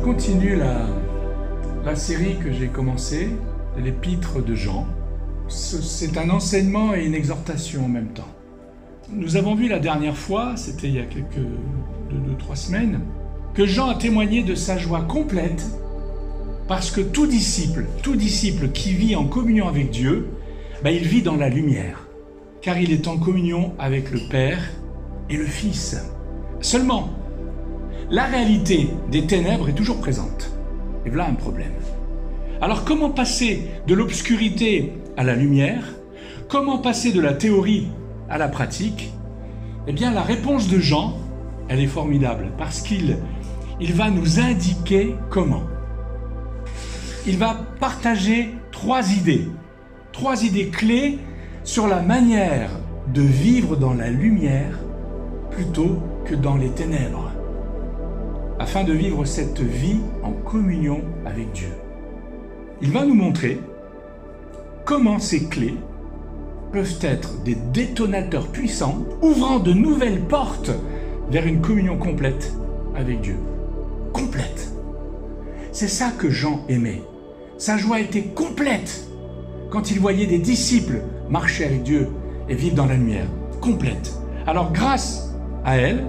continue la série que j'ai commencée, l'épître de Jean. C'est un enseignement et une exhortation en même temps. Nous avons vu la dernière fois, c'était il y a quelques 2-3 semaines, que Jean a témoigné de sa joie complète parce que tout disciple qui vit en communion avec Dieu, il vit dans la lumière, car il est en communion avec le Père et le Fils. Seulement, la réalité des ténèbres est toujours présente. Et voilà un problème. Alors comment passer de l'obscurité à la lumière? Comment passer de la théorie à la pratique? Eh bien, la réponse de Jean, elle est formidable, parce qu'il va nous indiquer comment. Il va partager trois idées clés sur la manière de vivre dans la lumière plutôt que dans les ténèbres, afin de vivre cette vie en communion avec Dieu. Il va nous montrer comment ces clés peuvent être des détonateurs puissants, ouvrant de nouvelles portes vers une communion complète avec Dieu. Complète. C'est ça que Jean aimait. Sa joie était complète quand il voyait des disciples marcher avec Dieu et vivre dans la lumière. Complète. Alors grâce à elle,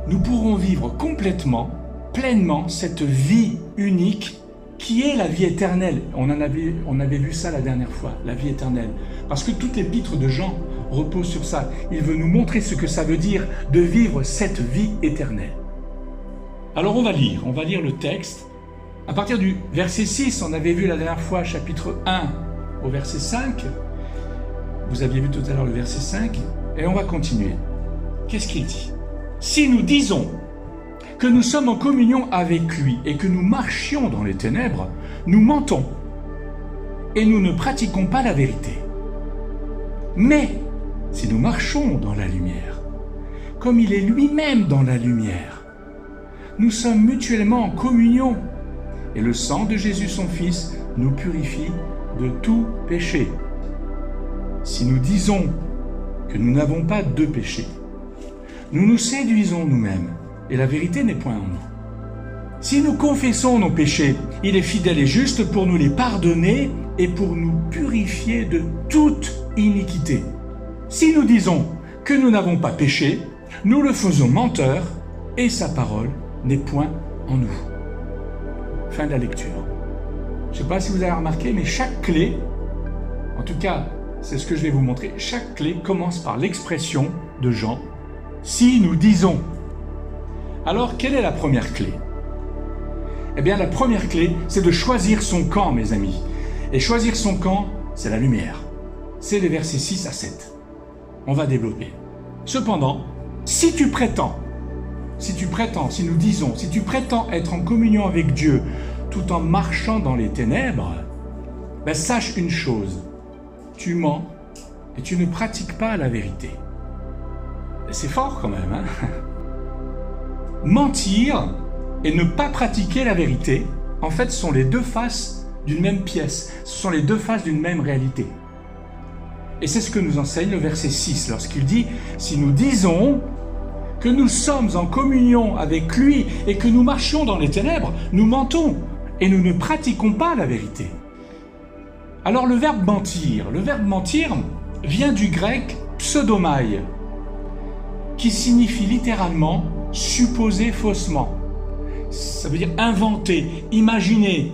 nous pourrons vivre complètement, pleinement cette vie unique qui est la vie éternelle. On avait vu ça la dernière fois, la vie éternelle. Parce que toute l'épître de Jean repose sur ça. Il veut nous montrer ce que ça veut dire de vivre cette vie éternelle. Alors on va lire le texte. À partir du verset 6, on avait vu la dernière fois chapitre 1 au verset 5. Vous aviez vu tout à l'heure le verset 5. Et on va continuer. Qu'est-ce qu'il dit? Si nous disons que nous sommes en communion avec lui et que nous marchions dans les ténèbres, nous mentons et nous ne pratiquons pas la vérité. Mais si nous marchons dans la lumière, comme il est lui-même dans la lumière, nous sommes mutuellement en communion et le sang de Jésus son Fils nous purifie de tout péché. Si nous disons que nous n'avons pas de péché, nous nous séduisons nous-mêmes et la vérité n'est point en nous. Si nous confessons nos péchés, il est fidèle et juste pour nous les pardonner et pour nous purifier de toute iniquité. Si nous disons que nous n'avons pas péché, nous le faisons menteur et sa parole n'est point en nous. Fin de la lecture. Je ne sais pas si vous avez remarqué, mais chaque clé, en tout cas, c'est ce que je vais vous montrer, chaque clé commence par l'expression de Jean. Si nous disons. Alors, quelle est la première clé? Eh bien, la première clé, c'est de choisir son camp, mes amis. Et choisir son camp, c'est la lumière. C'est les versets 6 à 7. On va développer. Cependant, si tu prétends être en communion avec Dieu tout en marchant dans les ténèbres, sache une chose, tu mens et tu ne pratiques pas la vérité. C'est fort quand même, hein? Mentir et ne pas pratiquer la vérité, en fait, sont les deux faces d'une même pièce. Ce sont les deux faces d'une même réalité. Et c'est ce que nous enseigne le verset 6, lorsqu'il dit « Si nous disons que nous sommes en communion avec lui et que nous marchions dans les ténèbres, nous mentons et nous ne pratiquons pas la vérité. » Alors le verbe mentir vient du grec « pseudomai », qui signifie littéralement « supposer faussement ». Ça veut dire inventer, imaginer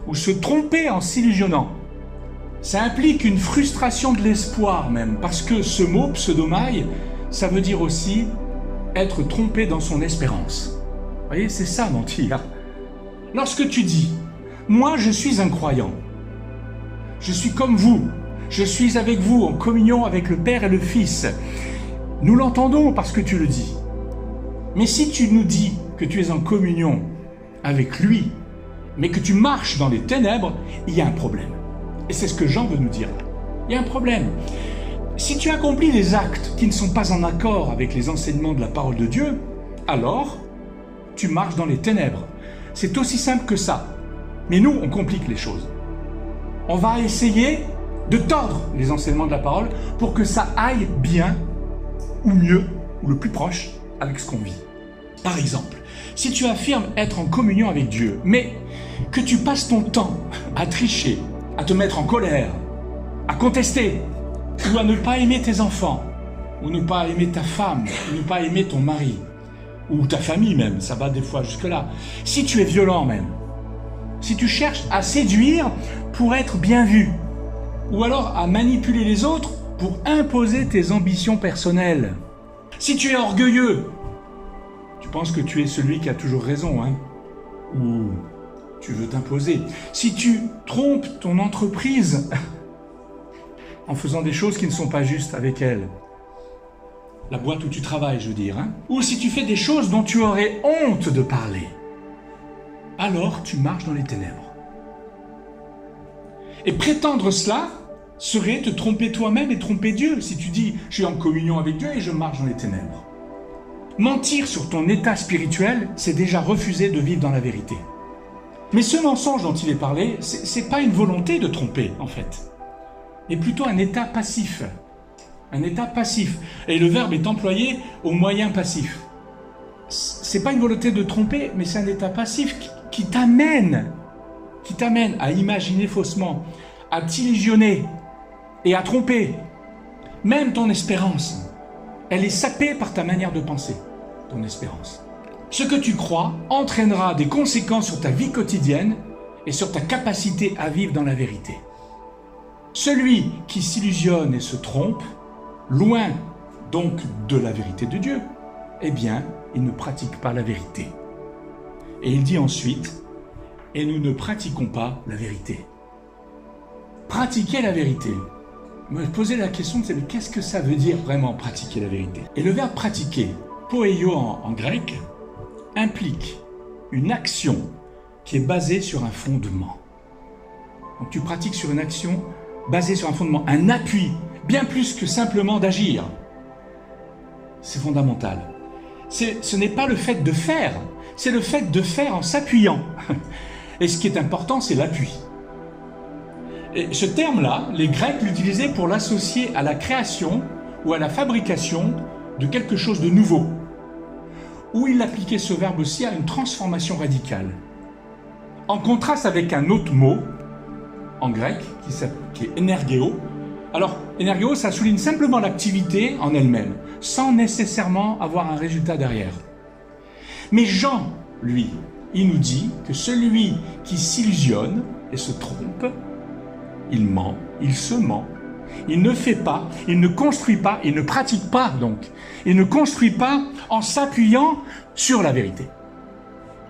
ou se tromper en s'illusionnant. Ça implique une frustration de l'espoir même, parce que ce mot « pseudomai », ça veut dire aussi être trompé dans son espérance. Vous voyez, c'est ça mentir. Lorsque tu dis « Moi, je suis un croyant, je suis comme vous, je suis avec vous en communion avec le Père et le Fils », nous l'entendons parce que tu le dis. Mais si tu nous dis que tu es en communion avec lui, mais que tu marches dans les ténèbres, il y a un problème. Et c'est ce que Jean veut nous dire. Il y a un problème. Si tu accomplis des actes qui ne sont pas en accord avec les enseignements de la parole de Dieu, alors tu marches dans les ténèbres. C'est aussi simple que ça. Mais nous, on complique les choses. On va essayer de tordre les enseignements de la parole pour que ça aille bien, ou mieux, ou le plus proche avec ce qu'on vit. Par exemple, si tu affirmes être en communion avec Dieu, mais que tu passes ton temps à tricher, à te mettre en colère, à contester, ou à ne pas aimer tes enfants, ou ne pas aimer ta femme, ou ne pas aimer ton mari, ou ta famille même, ça va des fois jusque-là. Si tu es violent même, si tu cherches à séduire pour être bien vu, ou alors à manipuler les autres pour imposer tes ambitions personnelles. Si tu es orgueilleux, tu penses que tu es celui qui a toujours raison, hein, ou tu veux t'imposer. Si tu trompes ton entreprise en faisant des choses qui ne sont pas justes avec elle, la boîte où tu travailles, je veux dire, hein, ou si tu fais des choses dont tu aurais honte de parler, alors tu marches dans les ténèbres. Et prétendre cela serait te tromper toi-même et tromper Dieu si tu dis « je suis en communion avec Dieu et je marche dans les ténèbres ». Mentir sur ton état spirituel, c'est déjà refuser de vivre dans la vérité. Mais ce mensonge dont il est parlé, c'est pas une volonté de tromper, en fait, mais plutôt un état passif. Un état passif. Et le verbe est employé au moyen passif. C'est pas une volonté de tromper, mais c'est un état passif qui t'amène à imaginer faussement, à t'illusionner et à tromper. Même ton espérance, elle est sapée par ta manière de penser, ton espérance. Ce que tu crois entraînera des conséquences sur ta vie quotidienne et sur ta capacité à vivre dans la vérité. Celui qui s'illusionne et se trompe, loin donc de la vérité de Dieu, eh bien, il ne pratique pas la vérité. Et il dit ensuite, « Et nous ne pratiquons pas la vérité. » Pratiquer la vérité. Me poser la question de « qu'est-ce que ça veut dire vraiment pratiquer la vérité ?» Et le verbe « pratiquer », poeio en grec, implique une action qui est basée sur un fondement. Donc tu pratiques sur une action basée sur un fondement, un appui, bien plus que simplement d'agir. C'est fondamental. Ce n'est pas le fait de faire, c'est le fait de faire en s'appuyant. Et ce qui est important, c'est l'appui. Et ce terme-là, les Grecs l'utilisaient pour l'associer à la création ou à la fabrication de quelque chose de nouveau. Ou il appliquait ce verbe aussi à une transformation radicale. En contraste avec un autre mot, en grec, qui est énergéo. Alors, énergéo, ça souligne simplement l'activité en elle-même, sans nécessairement avoir un résultat derrière. Mais Jean, lui, il nous dit que celui qui s'illusionne et se trompe, il ment, il se ment, il ne fait pas, il ne construit pas, il ne pratique pas donc. Il ne construit pas en s'appuyant sur la vérité.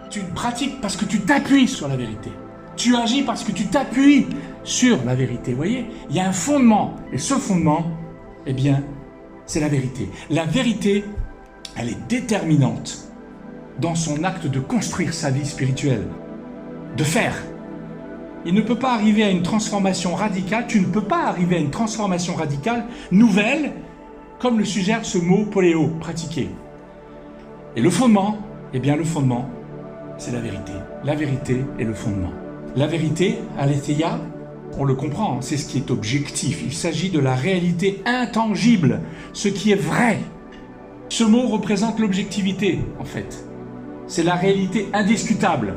Tu pratiques parce que tu t'appuies sur la vérité. Tu agis parce que tu t'appuies sur la vérité. Vous voyez, il y a un fondement. Et ce fondement, eh bien, c'est la vérité. La vérité, elle est déterminante dans son acte de construire sa vie spirituelle, de faire. Il ne peut pas arriver à une transformation radicale, tu ne peux pas arriver à une transformation radicale nouvelle, comme le suggère ce mot poléo, pratiquer. Et le fondement, eh bien le fondement, c'est la vérité. La vérité est le fondement. La vérité, aletheia, on le comprend, c'est ce qui est objectif. Il s'agit de la réalité intangible, ce qui est vrai. Ce mot représente l'objectivité, en fait. C'est la réalité indiscutable,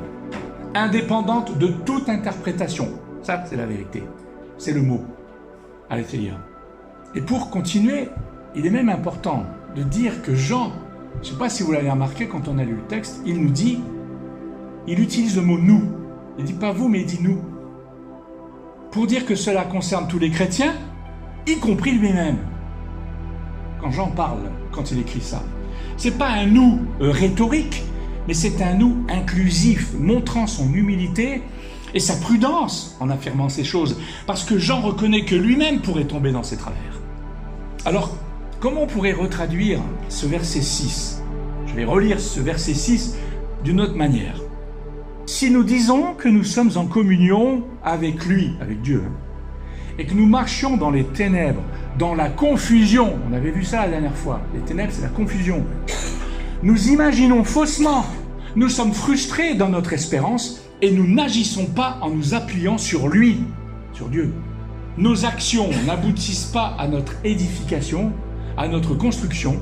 indépendante de toute interprétation. Ça, c'est la vérité. C'est le mot, aletheia. Et pour continuer, il est même important de dire que Jean, je ne sais pas si vous l'avez remarqué quand on a lu le texte, il nous dit, il utilise le mot « nous ». Il ne dit pas « vous », mais il dit « nous ». Pour dire que cela concerne tous les chrétiens, y compris lui-même. Quand Jean parle, quand il écrit ça, ce n'est pas un « nous » rhétorique, mais c'est un « nous » inclusif, montrant son humilité et sa prudence en affirmant ces choses, parce que Jean reconnaît que lui-même pourrait tomber dans ses travers. Alors, comment on pourrait retraduire ce verset 6 ? Je vais relire ce verset 6 d'une autre manière. Si nous disons que nous sommes en communion avec lui, avec Dieu, et que nous marchions dans les ténèbres, dans la confusion, on avait vu ça la dernière fois, les ténèbres c'est la confusion, nous imaginons faussement, nous sommes frustrés dans notre espérance et nous n'agissons pas en nous appuyant sur lui, sur Dieu. Nos actions n'aboutissent pas à notre édification, à notre construction,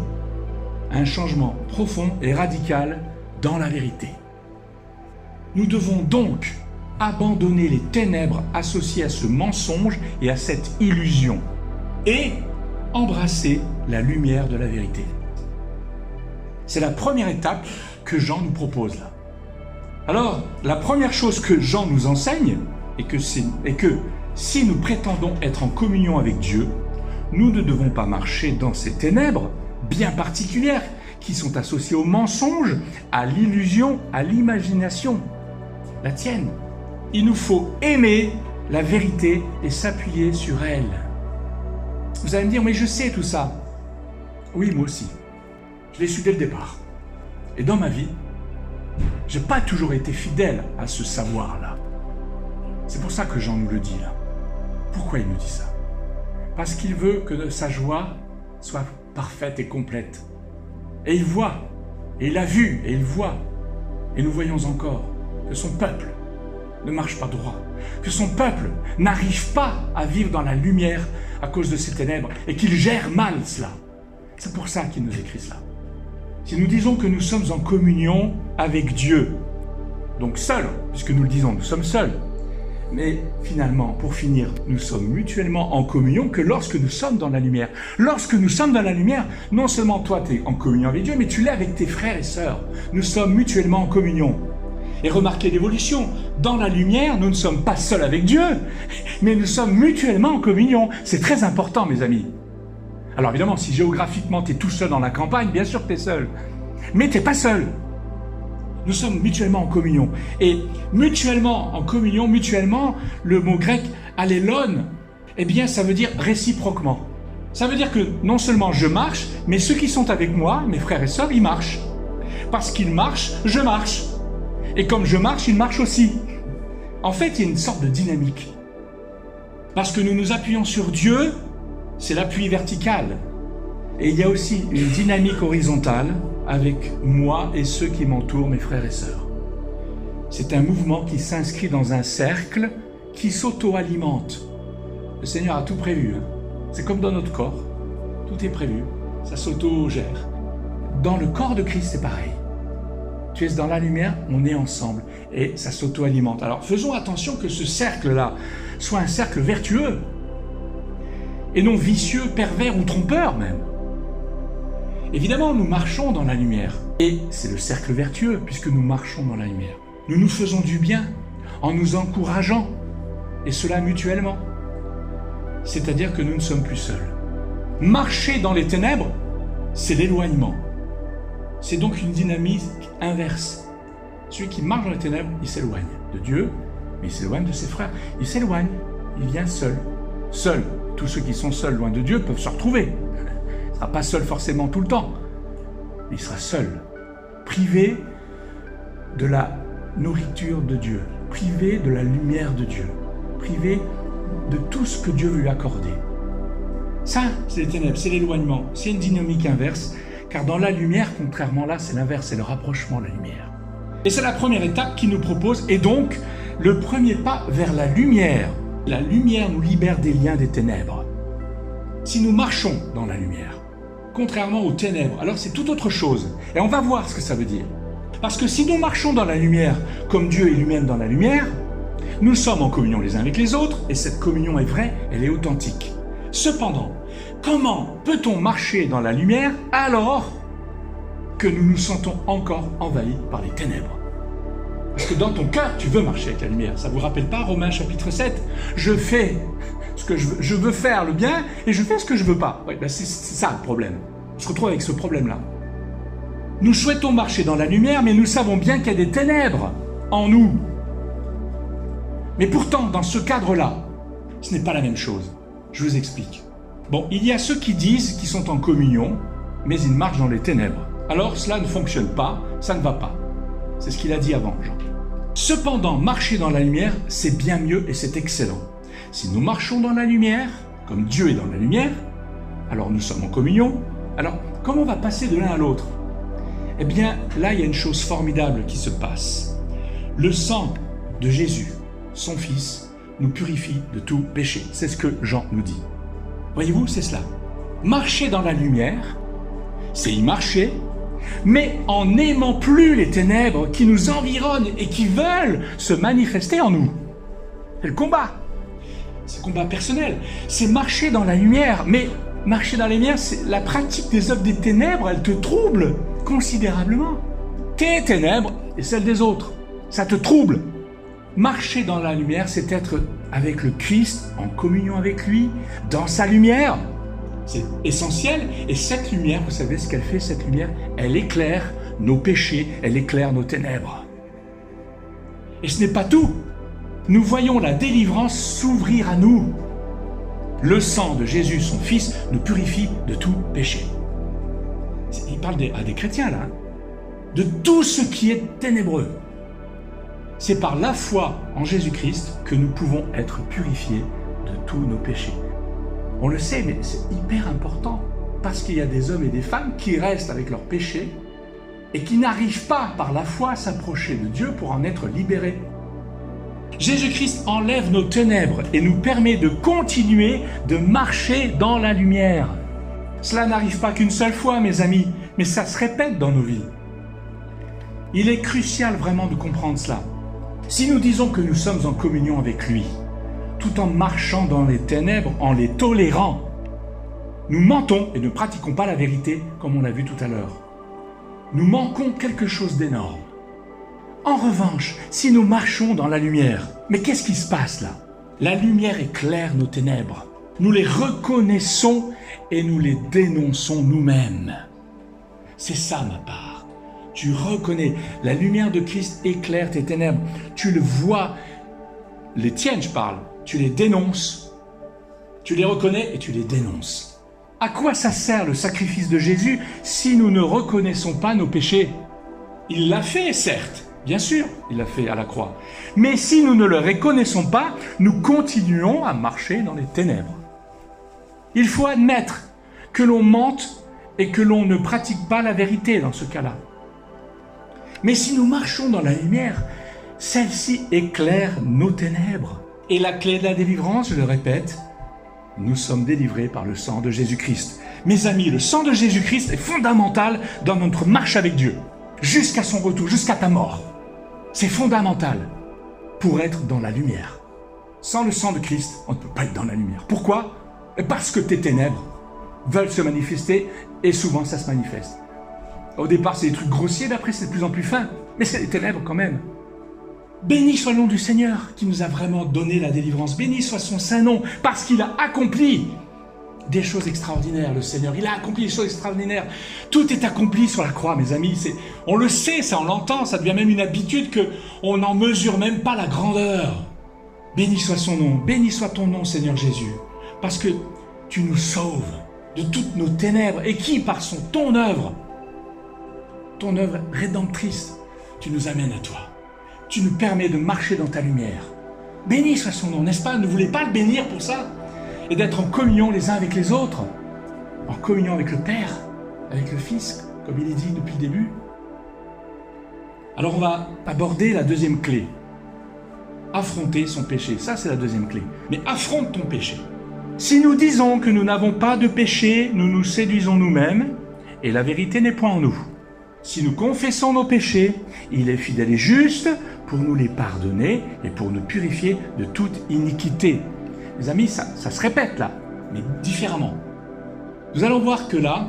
un changement profond et radical dans la vérité. Nous devons donc abandonner les ténèbres associées à ce mensonge et à cette illusion et embrasser la lumière de la vérité. C'est la première étape que Jean nous propose là. Alors, la première chose que Jean nous enseigne est que si nous prétendons être en communion avec Dieu, nous ne devons pas marcher dans ces ténèbres bien particulières qui sont associées au mensonge, à l'illusion, à l'imagination, la tienne. Il nous faut aimer la vérité et s'appuyer sur elle. Vous allez me dire, mais je sais tout ça. Oui, moi aussi. Je l'ai su dès le départ. Et dans ma vie, je n'ai pas toujours été fidèle à ce savoir-là. C'est pour ça que Jean nous le dit là. Pourquoi il nous dit ça? Parce qu'il veut que sa joie soit parfaite et complète. Et il voit, et il a vu, et il voit. Et nous voyons encore que son peuple ne marche pas droit, que son peuple n'arrive pas à vivre dans la lumière à cause de ces ténèbres, et qu'il gère mal cela. C'est pour ça qu'il nous écrit cela. Si nous disons que nous sommes en communion avec Dieu, donc seuls, puisque nous le disons, nous sommes seuls, mais finalement, pour finir, nous sommes mutuellement en communion que lorsque nous sommes dans la lumière. Lorsque nous sommes dans la lumière, non seulement toi tu es en communion avec Dieu, mais tu l'es avec tes frères et sœurs. Nous sommes mutuellement en communion. Et remarquez l'évolution, dans la lumière, nous ne sommes pas seuls avec Dieu, mais nous sommes mutuellement en communion. C'est très important, mes amis. Alors évidemment, si géographiquement tu es tout seul dans la campagne, bien sûr que tu es seul. Mais tu n'es pas seul. Nous sommes mutuellement en communion. Et mutuellement en communion, mutuellement, le mot grec allélon, eh bien ça veut dire réciproquement. Ça veut dire que non seulement je marche, mais ceux qui sont avec moi, mes frères et sœurs, ils marchent. Parce qu'ils marchent, je marche. Et comme je marche, ils marchent aussi. En fait, il y a une sorte de dynamique. Parce que nous nous appuyons sur Dieu, c'est l'appui vertical. Et il y a aussi une dynamique horizontale avec moi et ceux qui m'entourent, mes frères et sœurs. C'est un mouvement qui s'inscrit dans un cercle qui s'auto-alimente. Le Seigneur a tout prévu. C'est comme dans notre corps. Tout est prévu. Ça s'auto-gère. Dans le corps de Christ, c'est pareil. Tu es dans la lumière, on est ensemble. Et ça s'auto-alimente. Alors faisons attention que ce cercle-là soit un cercle vertueux. Et non vicieux, pervers ou trompeur même. Évidemment, nous marchons dans la lumière. Et c'est le cercle vertueux, puisque nous marchons dans la lumière. Nous nous faisons du bien, en nous encourageant, et cela mutuellement. C'est-à-dire que nous ne sommes plus seuls. Marcher dans les ténèbres, c'est l'éloignement. C'est donc une dynamique inverse. Celui qui marche dans les ténèbres, il s'éloigne de Dieu, mais il s'éloigne de ses frères. Il s'éloigne, il vient seul. Seul. Tous ceux qui sont seuls loin de Dieu peuvent se retrouver. Il ne sera pas seul forcément tout le temps. Il sera seul, privé de la nourriture de Dieu, privé de la lumière de Dieu, privé de tout ce que Dieu veut lui accorder. Ça, c'est les ténèbres, c'est l'éloignement, c'est une dynamique inverse, car dans la lumière, contrairement là, c'est l'inverse, c'est le rapprochement de la lumière. Et c'est la première étape qu'il nous propose, et donc le premier pas vers la lumière. La lumière nous libère des liens des ténèbres. Si nous marchons dans la lumière, contrairement aux ténèbres, alors c'est tout autre chose. Et on va voir ce que ça veut dire. Parce que si nous marchons dans la lumière, comme Dieu est lui-même dans la lumière, nous sommes en communion les uns avec les autres, et cette communion est vraie, elle est authentique. Cependant, comment peut-on marcher dans la lumière alors que nous nous sentons encore envahis par les ténèbres? Parce que dans ton cœur, tu veux marcher avec la lumière. Ça ne vous rappelle pas Romains chapitre 7? Je fais ce que je veux. Je veux faire le bien et je fais ce que je ne veux pas. Ouais, ben c'est ça le problème. On se retrouve avec ce problème-là. Nous souhaitons marcher dans la lumière, mais nous savons bien qu'il y a des ténèbres en nous. Mais pourtant, dans ce cadre-là, ce n'est pas la même chose. Je vous explique. Bon, il y a ceux qui disent qu'ils sont en communion, mais ils marchent dans les ténèbres. Alors cela ne fonctionne pas, ça ne va pas. C'est ce qu'il a dit avant, Jean. Cependant, marcher dans la lumière, c'est bien mieux et c'est excellent. Si nous marchons dans la lumière, comme Dieu est dans la lumière, alors nous sommes en communion. Alors, comment on va passer de l'un à l'autre? Eh bien, là, il y a une chose formidable qui se passe. Le sang de Jésus, son Fils, nous purifie de tout péché. C'est ce que Jean nous dit. Voyez-vous, c'est cela. Marcher dans la lumière, c'est y marcher, mais en n'aimant plus les ténèbres qui nous environnent et qui veulent se manifester en nous. C'est le combat. C'est le combat personnel. C'est marcher dans la lumière. Mais marcher dans la lumière, c'est la pratique des œuvres des ténèbres, elle te trouble considérablement. Tes ténèbres et celles des autres, ça te trouble. Marcher dans la lumière, c'est être avec le Christ, en communion avec lui, dans sa lumière. C'est essentiel. Et cette lumière, vous savez ce qu'elle fait, cette lumière? Elle éclaire nos péchés, elle éclaire nos ténèbres. Et ce n'est pas tout. Nous voyons la délivrance s'ouvrir à nous. Le sang de Jésus, son Fils, nous purifie de tout péché. Il parle à des chrétiens, là. De tout ce qui est ténébreux. C'est par la foi en Jésus-Christ que nous pouvons être purifiés de tous nos péchés. On le sait, mais c'est hyper important, parce qu'il y a des hommes et des femmes qui restent avec leurs péchés et qui n'arrivent pas par la foi à s'approcher de Dieu pour en être libérés. Jésus-Christ enlève nos ténèbres et nous permet de continuer de marcher dans la lumière. Cela n'arrive pas qu'une seule fois, mes amis, mais ça se répète dans nos vies. Il est crucial vraiment de comprendre cela. Si nous disons que nous sommes en communion avec lui, tout en marchant dans les ténèbres, en les tolérant, nous mentons et ne pratiquons pas la vérité, comme on l'a vu tout à l'heure. Nous manquons quelque chose d'énorme. En revanche, si nous marchons dans la lumière, mais qu'est-ce qui se passe là? La lumière éclaire nos ténèbres. Nous les reconnaissons et nous les dénonçons nous-mêmes. C'est ça ma part. Tu reconnais, la lumière de Christ éclaire tes ténèbres. Tu le vois, les tiennes je parle, tu les dénonces, tu les reconnais et tu les dénonces. À quoi ça sert le sacrifice de Jésus si nous ne reconnaissons pas nos péchés? Il l'a fait, certes. Bien sûr, il l'a fait à la croix. Mais si nous ne le reconnaissons pas, nous continuons à marcher dans les ténèbres. Il faut admettre que l'on mente et que l'on ne pratique pas la vérité dans ce cas-là. Mais si nous marchons dans la lumière, celle-ci éclaire nos ténèbres. Et la clé de la délivrance, je le répète, nous sommes délivrés par le sang de Jésus-Christ. Mes amis, le sang de Jésus-Christ est fondamental dans notre marche avec Dieu, jusqu'à son retour, jusqu'à ta mort. C'est fondamental pour être dans la lumière. Sans le sang de Christ, on ne peut pas être dans la lumière. Pourquoi? Parce que tes ténèbres veulent se manifester et souvent ça se manifeste. Au départ, c'est des trucs grossiers, mais après, c'est de plus en plus fin. Mais c'est des ténèbres quand même. Béni soit le nom du Seigneur qui nous a vraiment donné la délivrance. Béni soit son saint nom parce qu'il a accompli des choses extraordinaires, le Seigneur. Il a accompli des choses extraordinaires. Tout est accompli sur la croix, mes amis. On le sait, ça, on l'entend, ça devient même une habitude qu'on n'en mesure même pas la grandeur. Béni soit son nom, béni soit ton nom, Seigneur Jésus, parce que tu nous sauves de toutes nos ténèbres et qui, par ton œuvre rédemptrice, tu nous amènes à toi. Tu nous permets de marcher dans ta lumière. Béni soit son nom, n'est-ce pas? Ne voulez pas le bénir pour ça? Et d'être en communion les uns avec les autres, en communion avec le Père, avec le Fils, comme il est dit depuis le début. Alors on va aborder la deuxième clé. Affronter son péché, ça c'est la deuxième clé. Mais affronte ton péché. Si nous disons que nous n'avons pas de péché, nous nous séduisons nous-mêmes, et la vérité n'est point en nous. Si nous confessons nos péchés, il est fidèle et juste pour nous les pardonner et pour nous purifier de toute iniquité. Les amis, ça se répète là, mais différemment. Nous allons voir que là,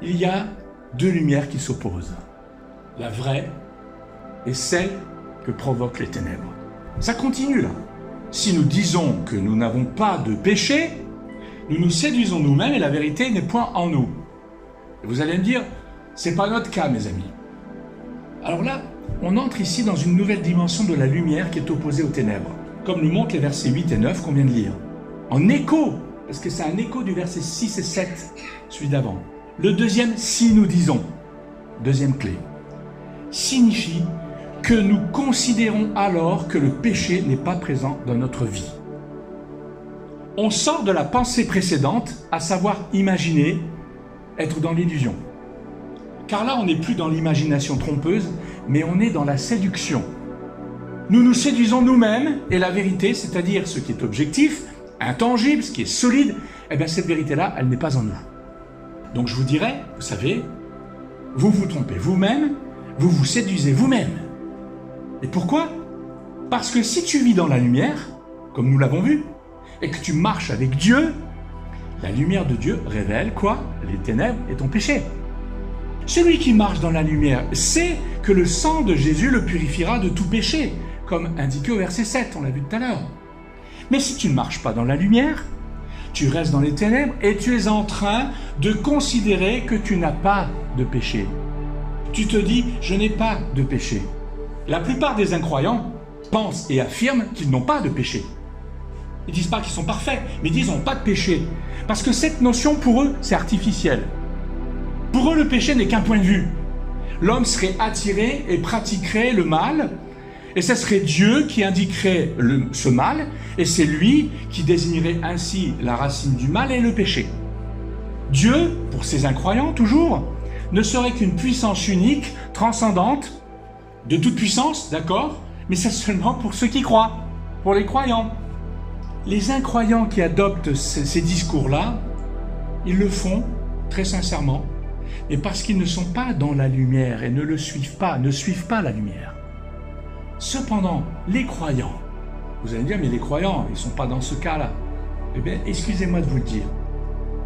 il y a deux lumières qui s'opposent. La vraie et celle que provoquent les ténèbres. Ça continue là. Si nous disons que nous n'avons pas de péché, nous nous séduisons nous-mêmes et la vérité n'est point en nous. Et vous allez me dire, c'est pas notre cas, mes amis. Alors là, on entre ici dans une nouvelle dimension de la lumière qui est opposée aux ténèbres, comme nous montrent les versets 8 et 9 qu'on vient de lire. En écho, parce que c'est un écho du verset 6 et 7, celui d'avant. Le deuxième, si nous disons, deuxième clé, signifie que nous considérons alors que le péché n'est pas présent dans notre vie. On sort de la pensée précédente, à savoir imaginer, être dans l'illusion. Car là, on n'est plus dans l'imagination trompeuse, mais on est dans la séduction. Nous nous séduisons nous-mêmes, et la vérité, c'est-à-dire ce qui est objectif, intangible, ce qui est solide, eh bien cette vérité-là, elle n'est pas en nous. Donc je vous dirais, vous savez, vous vous trompez vous-même, vous vous séduisez vous-même. Et pourquoi? Parce que si tu vis dans la lumière, comme nous l'avons vu, et que tu marches avec Dieu, la lumière de Dieu révèle quoi? Les ténèbres et ton péché. Celui qui marche dans la lumière sait que le sang de Jésus le purifiera de tout péché, comme indiqué au verset 7, on l'a vu tout à l'heure. Mais si tu ne marches pas dans la lumière, tu restes dans les ténèbres et tu es en train de considérer que tu n'as pas de péché. Tu te dis, je n'ai pas de péché. La plupart des incroyants pensent et affirment qu'ils n'ont pas de péché. Ils ne disent pas qu'ils sont parfaits, mais ils disent qu'ils n'ont pas de péché. Parce que cette notion, pour eux, c'est artificiel. Pour eux, le péché n'est qu'un point de vue. L'homme serait attiré et pratiquerait le mal, et ce serait Dieu qui indiquerait ce mal, et c'est lui qui désignerait ainsi la racine du mal et le péché. Dieu, pour ces incroyants toujours, ne serait qu'une puissance unique, transcendante, de toute puissance, d'accord, mais c'est seulement pour ceux qui croient, pour les croyants. Les incroyants qui adoptent ces discours-là, ils le font très sincèrement, mais parce qu'ils ne sont pas dans la lumière et ne suivent pas la lumière. Cependant, les croyants, vous allez me dire, mais les croyants, ils ne sont pas dans ce cas-là. Eh bien, excusez-moi de vous le dire.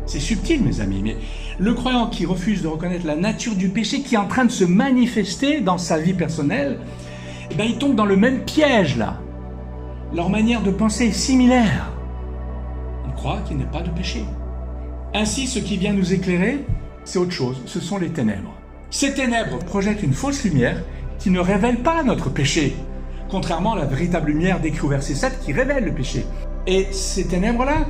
C'est subtil, mes amis, mais le croyant qui refuse de reconnaître la nature du péché qui est en train de se manifester dans sa vie personnelle, eh bien, il tombe dans le même piège, là. Leur manière de penser est similaire. On croit qu'il n'y a pas de péché. Ainsi, ce qui vient nous éclairer, c'est autre chose, ce sont les ténèbres. Ces ténèbres projettent une fausse lumière qui ne révèle pas notre péché, contrairement à la véritable lumière décrite au verset 7 qui révèle le péché. Et ces ténèbres-là,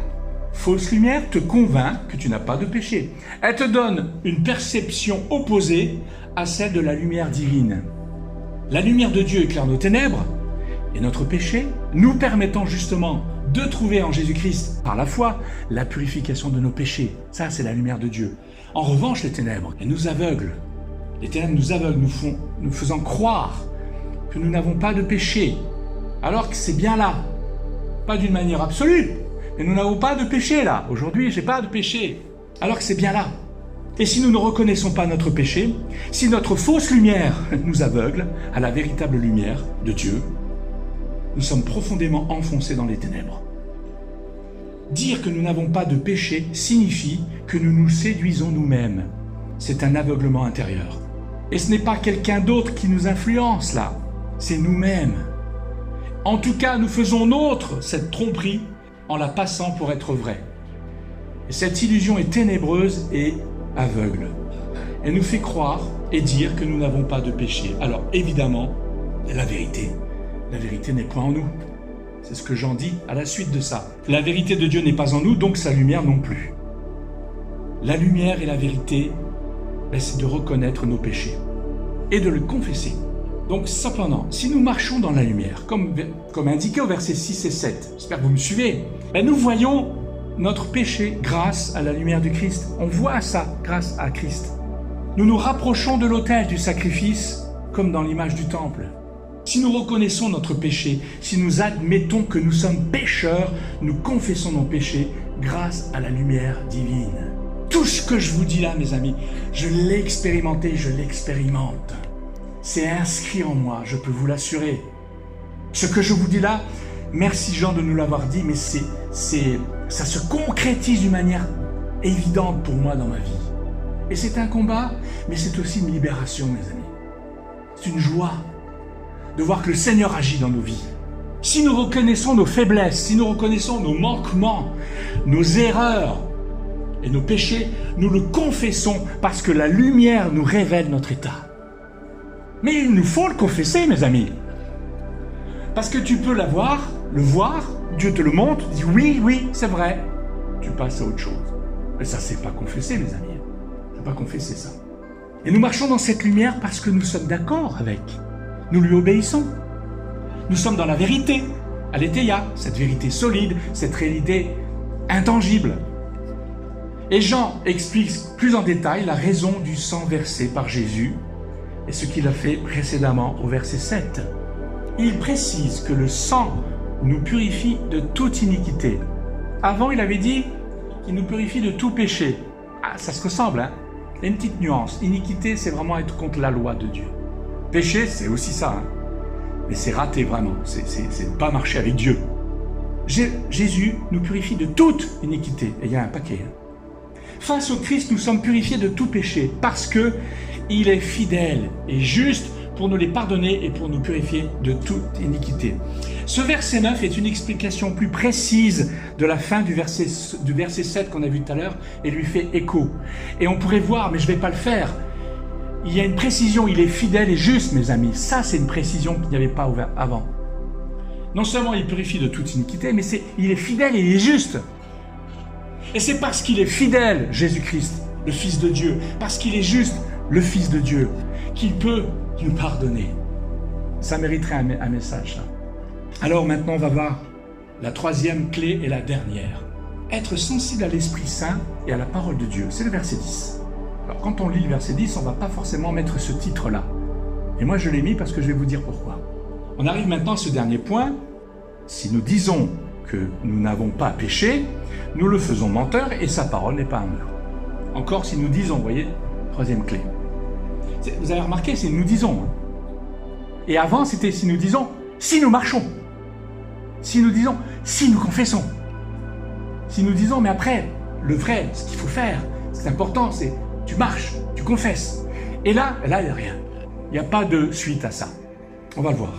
fausse lumière, te convainc que tu n'as pas de péché. Elle te donne une perception opposée à celle de la lumière divine. La lumière de Dieu éclaire nos ténèbres et notre péché, nous permettant justement de trouver en Jésus-Christ, par la foi, la purification de nos péchés. Ça, c'est la lumière de Dieu. En revanche, les ténèbres, elles nous aveuglent. Les ténèbres nous aveuglent, nous faisant croire que nous n'avons pas de péché, alors que c'est bien là. Pas d'une manière absolue, mais nous n'avons pas de péché là. Aujourd'hui, j'ai pas de péché, alors que c'est bien là. Et si nous ne reconnaissons pas notre péché, si notre fausse lumière nous aveugle à la véritable lumière de Dieu, nous sommes profondément enfoncés dans les ténèbres. Dire que nous n'avons pas de péché signifie que nous nous séduisons nous-mêmes. C'est un aveuglement intérieur. Et ce n'est pas quelqu'un d'autre qui nous influence là, c'est nous-mêmes. En tout cas, nous faisons nôtre cette tromperie en la passant pour être vraie. Et cette illusion est ténébreuse et aveugle. Elle nous fait croire et dire que nous n'avons pas de péché. Alors évidemment, la vérité n'est point en nous. C'est ce que Jean dit à la suite de ça. La vérité de Dieu n'est pas en nous, donc sa lumière non plus. La lumière et la vérité, c'est de reconnaître nos péchés et de le confesser. Donc cependant, si nous marchons dans la lumière, comme indiqué au verset 6 et 7, j'espère que vous me suivez, nous voyons notre péché grâce à la lumière du Christ. On voit ça grâce à Christ. Nous nous rapprochons de l'autel du sacrifice comme dans l'image du temple. Si nous reconnaissons notre péché, si nous admettons que nous sommes pécheurs, nous confessons nos péchés grâce à la lumière divine. Tout ce que je vous dis là, mes amis, je l'ai expérimenté, je l'expérimente. C'est inscrit en moi, je peux vous l'assurer. Ce que je vous dis là, merci Jean de nous l'avoir dit, mais ça se concrétise d'une manière évidente pour moi dans ma vie. Et c'est un combat, mais c'est aussi une libération, mes amis. C'est une joie de voir que le Seigneur agit dans nos vies. Si nous reconnaissons nos faiblesses, si nous reconnaissons nos manquements, nos erreurs et nos péchés, nous le confessons parce que la lumière nous révèle notre état. Mais il nous faut le confesser, mes amis. Parce que tu peux le voir, Dieu te le montre, tu dis oui, c'est vrai. Tu passes à autre chose. Mais ça, c'est pas confesser, mes amis. C'est pas confesser ça. Et nous marchons dans cette lumière parce que nous sommes d'accord avec. Nous lui obéissons. Nous sommes dans la vérité, aletheia, cette vérité solide, cette réalité intangible. Et Jean explique plus en détail la raison du sang versé par Jésus et ce qu'il a fait précédemment au verset 7. Il précise que le sang nous purifie de toute iniquité. Avant, il avait dit qu'il nous purifie de tout péché. ça se ressemble, hein. Il y a une petite nuance. Iniquité, c'est vraiment être contre la loi de Dieu. Péché, c'est aussi ça, hein. Mais c'est raté vraiment. C'est ne pas marcher avec Dieu. Jésus nous purifie de toute iniquité. Et il y a un paquet, hein. Face au Christ, nous sommes purifiés de tout péché parce que il est fidèle et juste pour nous les pardonner et pour nous purifier de toute iniquité. Ce verset 9 est une explication plus précise de la fin du verset 7 qu'on a vu tout à l'heure et lui fait écho. Et on pourrait voir, mais je ne vais pas le faire, il y a une précision, il est fidèle et juste, mes amis. Ça, c'est une précision qu'il n'y avait pas avant. Non seulement il purifie de toute iniquité, mais il est fidèle et il est juste. Et c'est parce qu'il est fidèle, Jésus-Christ, le Fils de Dieu, parce qu'il est juste, le Fils de Dieu, qu'il peut nous pardonner. Ça mériterait un message, ça. Alors maintenant, on va voir la troisième clé et la dernière. Être sensible à l'Esprit Saint et à la parole de Dieu. C'est le verset 10. Alors quand on lit le verset 10, on ne va pas forcément mettre ce titre-là. Et moi, je l'ai mis parce que je vais vous dire pourquoi. On arrive maintenant à ce dernier point. Si nous disons que nous n'avons pas péché, nous le faisons menteur et sa parole n'est pas en nous. Encore si nous disons, vous voyez, troisième clé. Vous avez remarqué, c'est nous disons. Hein. Et avant, c'était si nous disons, si nous marchons. Si nous disons, si nous confessons. Si nous disons, mais après, le vrai, ce qu'il faut faire, ce qui est important, c'est tu marches, tu confesses. Et là, il n'y a rien. Il n'y a pas de suite à ça. On va le voir.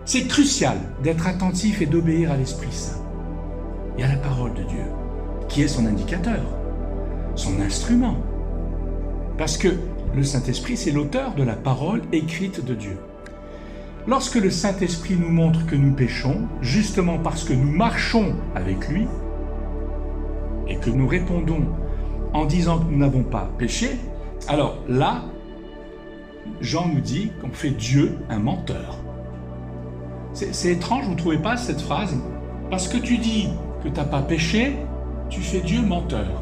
C'est crucial d'être attentif et d'obéir à l'Esprit Saint et à la parole de Dieu, qui est son indicateur, son instrument. Parce que le Saint-Esprit, c'est l'auteur de la parole écrite de Dieu. Lorsque le Saint-Esprit nous montre que nous péchons, justement parce que nous marchons avec lui, et que nous répondons en disant que nous n'avons pas péché, alors là, Jean nous dit qu'on fait Dieu un menteur. C'est étrange, vous ne trouvez pas cette phrase? Parce que tu dis que tu n'as pas péché, tu fais Dieu menteur.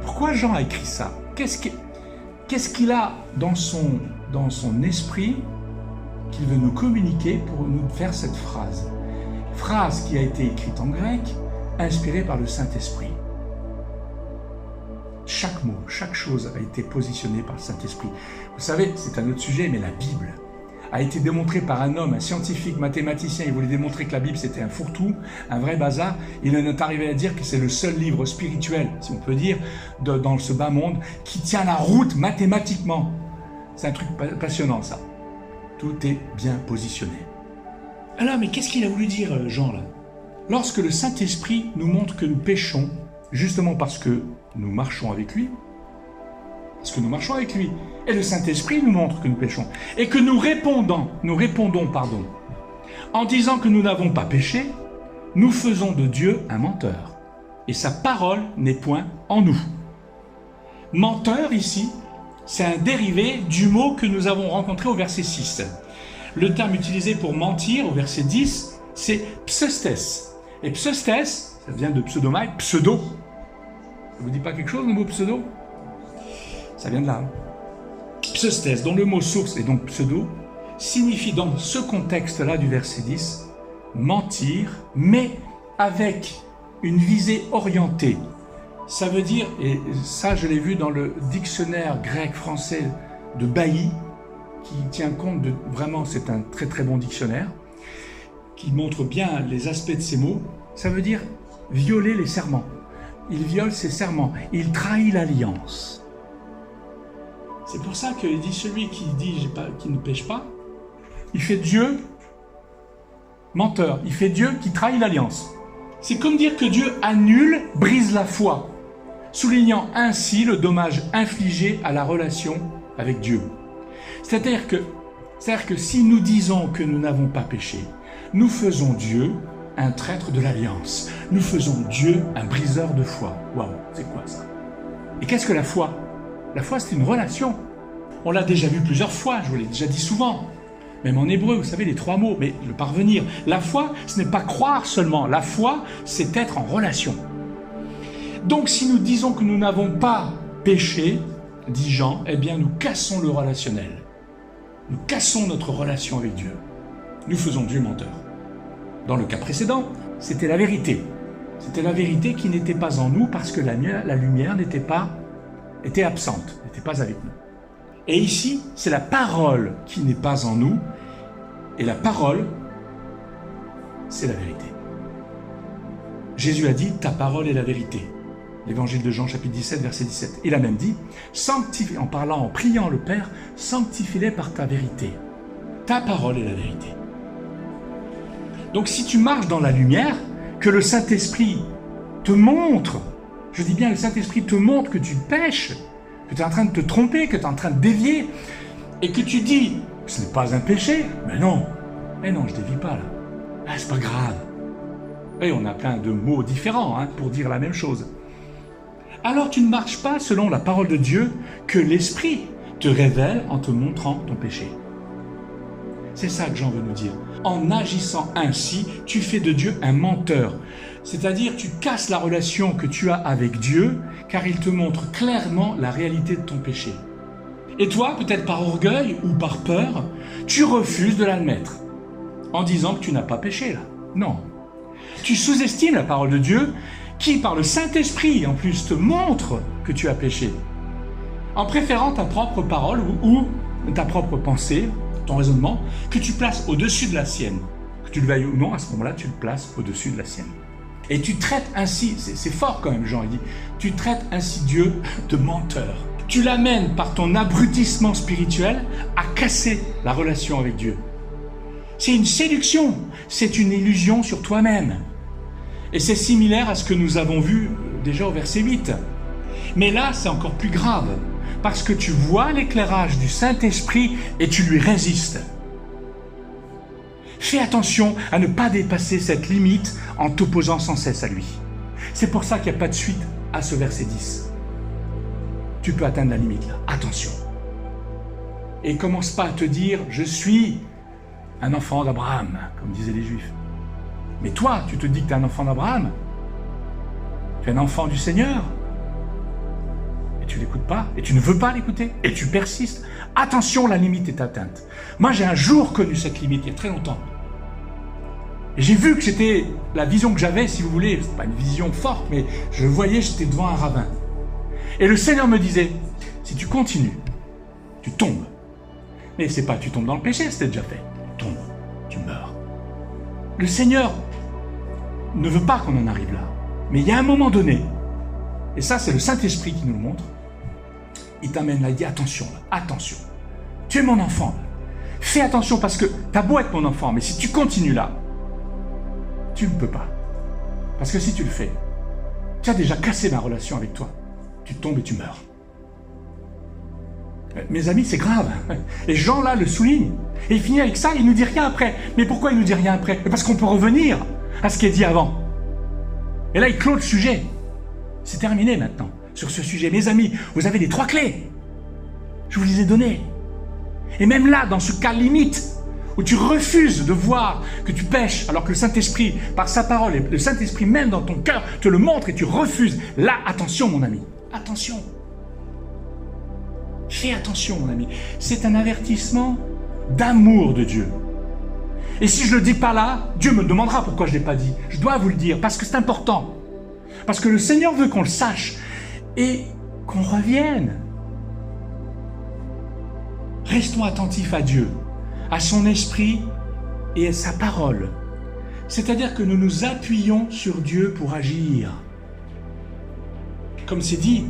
Pourquoi Jean a écrit ça? Qu'est-ce qu'il a dans son esprit qu'il veut nous communiquer pour nous faire cette phrase? Phrase qui a été écrite en grec, inspirée par le Saint-Esprit. Chaque mot, chaque chose a été positionnée par le Saint-Esprit. Vous savez, c'est un autre sujet, mais la Bible a été démontrée par un homme, un scientifique, mathématicien. Il voulait démontrer que la Bible, c'était un fourre-tout, un vrai bazar. Il en est arrivé à dire que c'est le seul livre spirituel, si on peut dire, dans ce bas monde, qui tient la route mathématiquement. C'est un truc passionnant, ça. Tout est bien positionné. Alors, mais qu'est-ce qu'il a voulu dire, Jean, là? Lorsque le Saint-Esprit nous montre que nous péchons, justement parce que nous marchons avec lui, et le Saint-Esprit nous montre que nous péchons, et que nous répondons, en disant que nous n'avons pas péché, nous faisons de Dieu un menteur, et sa parole n'est point en nous. Menteur, ici, c'est un dérivé du mot que nous avons rencontré au verset 6. Le terme utilisé pour mentir, au verset 10, c'est pseustes. Et pseustes, ça vient de pseudomai, pseudo. Ça vous dit pas quelque chose, le mot pseudo? Ça vient de là. Pseustes, dont le mot source est donc pseudo, signifie dans ce contexte-là du verset 10, mentir, mais avec une visée orientée. Ça veut dire, et ça je l'ai vu dans le dictionnaire grec-français de Bailly, qui tient compte de, vraiment c'est un très très bon dictionnaire, qui montre bien les aspects de ces mots, ça veut dire violer les serments. Il viole ses serments, il trahit l'alliance. C'est pour ça qu'il dit celui qui dit qui ne pêche pas, il fait Dieu menteur, il fait Dieu qui trahit l'alliance. C'est comme dire que Dieu annule, brise la foi, soulignant ainsi le dommage infligé à la relation avec Dieu. C'est-à-dire que si nous disons que nous n'avons pas péché, nous faisons Dieu un traître de l'alliance. Nous faisons Dieu un briseur de foi. Waouh, c'est quoi ça? Et qu'est-ce que la foi? La foi, c'est une relation. On l'a déjà vu plusieurs fois, je vous l'ai déjà dit souvent. Même en hébreu, vous savez, les 3 mots, mais le parvenir. La foi, ce n'est pas croire seulement. La foi, c'est être en relation. Donc, si nous disons que nous n'avons pas péché, dit Jean, eh bien, nous cassons le relationnel. Nous cassons notre relation avec Dieu. Nous faisons Dieu menteur. Dans le cas précédent, c'était la vérité. C'était la vérité qui n'était pas en nous parce que la lumière n'était pas était absente, n'était pas avec nous. Et ici, c'est la parole qui n'est pas en nous, et la parole, c'est la vérité. Jésus a dit, ta parole est la vérité. L'évangile de Jean, chapitre 17, verset 17. Il a même dit, sanctifie, en parlant, en priant le Père, sanctifie-les par ta vérité. Ta parole est la vérité. Donc si tu marches dans la lumière, que le Saint-Esprit te montre, je dis bien le Saint-Esprit te montre que tu pèches, que tu es en train de te tromper, que tu es en train de dévier, et que tu dis, ce n'est pas un péché, mais non, je ne dévie pas là, c'est pas grave. Et on a plein de mots différents pour dire la même chose. Alors tu ne marches pas selon la parole de Dieu que l'Esprit te révèle en te montrant ton péché. C'est ça que Jean veut nous dire. En agissant ainsi, tu fais de Dieu un menteur. C'est-à-dire, tu casses la relation que tu as avec Dieu, car il te montre clairement la réalité de ton péché. Et toi, peut-être par orgueil ou par peur, tu refuses de l'admettre, en disant que tu n'as pas péché là. Non. Tu sous-estimes la parole de Dieu, qui par le Saint-Esprit, en plus, te montre que tu as péché, en préférant ta propre parole ou ta propre pensée, ton raisonnement, que tu places au-dessus de la sienne. Que tu le veuilles ou non, à ce moment-là, tu le places au-dessus de la sienne. Et tu traites ainsi, c'est fort quand même, Jean, il dit, tu traites ainsi Dieu de menteur. Tu l'amènes par ton abrutissement spirituel à casser la relation avec Dieu. C'est une séduction, c'est une illusion sur toi-même. Et c'est similaire à ce que nous avons vu déjà au verset 8. Mais là, c'est encore plus grave, parce que tu vois l'éclairage du Saint-Esprit et tu lui résistes. Fais attention à ne pas dépasser cette limite en t'opposant sans cesse à lui. C'est pour ça qu'il n'y a pas de suite à ce verset 10. Tu peux atteindre la limite là, attention. Et commence pas à te dire « je suis un enfant d'Abraham », comme disaient les Juifs. Mais toi, tu te dis que tu es un enfant d'Abraham, tu es un enfant du Seigneur, et tu ne l'écoutes pas, et tu ne veux pas l'écouter, et tu persistes. Attention, la limite est atteinte. Moi, j'ai un jour connu cette limite, il y a très longtemps. Et j'ai vu que c'était la vision que j'avais, si vous voulez, c'est pas une vision forte, mais je voyais, j'étais devant un ravin. Et le Seigneur me disait, si tu continues, tu tombes. Mais c'est pas tu tombes dans le péché, c'était déjà fait. Tu tombes, tu meurs. Le Seigneur ne veut pas qu'on en arrive là. Mais il y a un moment donné, et ça c'est le Saint-Esprit qui nous le montre, il t'amène là, il dit attention, attention. Tu es mon enfant. Là. Fais attention parce que t'as beau être mon enfant, mais si tu continues là, tu ne peux pas. Parce que si tu le fais, tu as déjà cassé ma relation avec toi. Tu tombes et tu meurs. Mes amis, c'est grave. Et Jean là le souligne. Et il finit avec ça, il nous dit rien après. Mais pourquoi il nous dit rien après? Parce qu'on peut revenir à ce qui est dit avant. Et là, il clôt le sujet. C'est terminé maintenant sur ce sujet. Mes amis, vous avez les 3 clés. Je vous les ai données. Et même là, dans ce cas limite, où tu refuses de voir que tu pèches, alors que le Saint-Esprit, par sa parole, et le Saint-Esprit même dans ton cœur, te le montre et tu refuses. Là, attention mon ami, attention. Fais attention mon ami. C'est un avertissement d'amour de Dieu. Et si je ne le dis pas là, Dieu me demandera pourquoi je ne l'ai pas dit. Je dois vous le dire, parce que c'est important. Parce que le Seigneur veut qu'on le sache et qu'on revienne. Restons attentifs à Dieu, à son esprit et à sa parole. C'est-à-dire que nous nous appuyons sur Dieu pour agir. Comme c'est dit,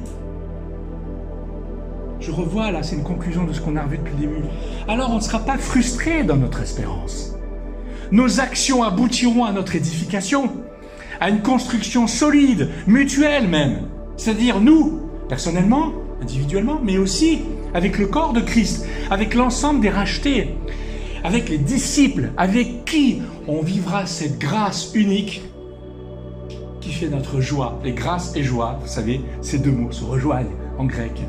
je revois là, c'est une conclusion de ce qu'on a revu depuis le début. Alors on ne sera pas frustré dans notre espérance. Nos actions aboutiront à notre édification, à une construction solide, mutuelle même. C'est-à-dire nous, personnellement, individuellement, mais aussi avec le corps de Christ, avec l'ensemble des rachetés, avec les disciples, avec qui on vivra cette grâce unique qui fait notre joie. Et grâce et joie, vous savez, ces 2 mots se rejoignent en grec.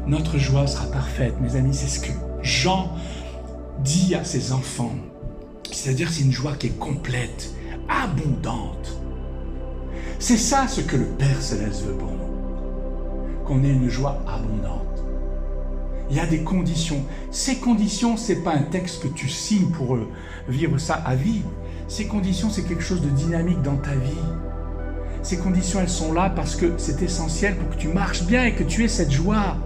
Notre joie sera parfaite, mes amis, c'est ce que Jean dit à ses enfants. C'est-à-dire c'est une joie qui est complète, abondante. C'est ça ce que le Père Céleste veut pour nous. Qu'on ait une joie abondante. Il y a des conditions. Ces conditions, ce n'est pas un texte que tu signes pour vivre ça à vie. Ces conditions, c'est quelque chose de dynamique dans ta vie. Ces conditions, elles sont là parce que c'est essentiel pour que tu marches bien et que tu aies cette joie.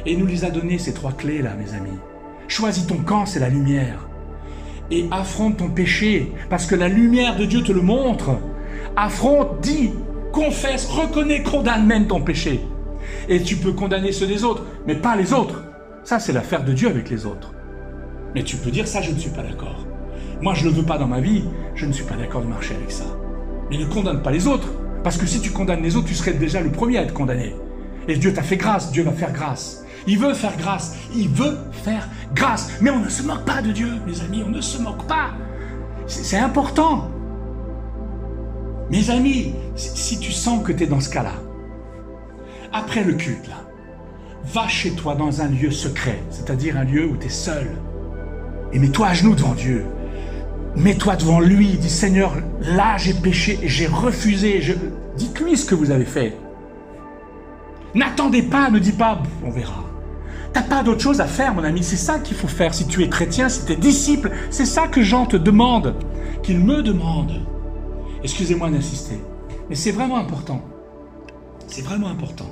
Et il nous les a données, ces 3 clés-là, mes amis. Choisis ton camp, c'est la lumière. Et affronte ton péché, parce que la lumière de Dieu te le montre. Affronte, dis, confesse, reconnais, condamne même ton péché. Et tu peux condamner ceux des autres, mais pas les autres. Ça, c'est l'affaire de Dieu avec les autres. Mais tu peux dire ça, je ne suis pas d'accord. Moi, je ne le veux pas dans ma vie, je ne suis pas d'accord de marcher avec ça. Mais ne condamne pas les autres, parce que si tu condamnes les autres, tu serais déjà le premier à être condamné. Et Dieu t'a fait grâce, Dieu va faire grâce. Il veut faire grâce, il veut faire grâce. Mais on ne se moque pas de Dieu, mes amis, on ne se moque pas. C'est important. Mes amis, si tu sens que tu es dans ce cas-là, après le culte, là, va chez toi dans un lieu secret, c'est-à-dire un lieu où tu es seul. Et mets-toi à genoux devant Dieu. Mets-toi devant lui, dis Seigneur, là j'ai péché, j'ai refusé. Dites-lui ce que vous avez fait. N'attendez pas, ne dis pas, on verra. T'as pas d'autre chose à faire, mon ami, c'est ça qu'il faut faire. Si tu es chrétien, si tu es disciple, c'est ça que Jean te demande, qu'il me demande. Excusez-moi d'insister, mais c'est vraiment important. C'est vraiment important.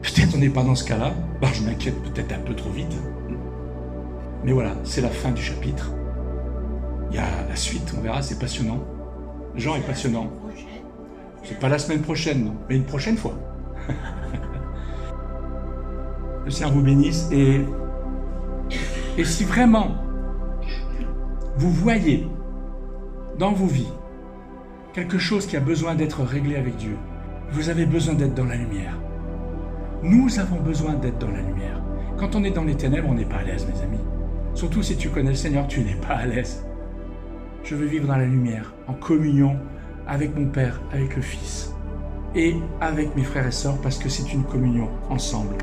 Peut-être on n'est pas dans ce cas-là, je m'inquiète peut-être un peu trop vite. Mais voilà, c'est la fin du chapitre. Il y a la suite, on verra, c'est passionnant. Jean est passionnant. C'est pas la semaine prochaine, non, mais une prochaine fois. Le Seigneur vous bénisse. Et si vraiment vous voyez dans vos vies quelque chose qui a besoin d'être réglé avec Dieu, vous avez besoin d'être dans la lumière. Nous avons besoin d'être dans la lumière. Quand on est dans les ténèbres, on n'est pas à l'aise, mes amis. Surtout si tu connais le Seigneur, tu n'es pas à l'aise. Je veux vivre dans la lumière, en communion avec mon Père, avec le Fils et avec mes frères et sœurs, parce que c'est une communion ensemble.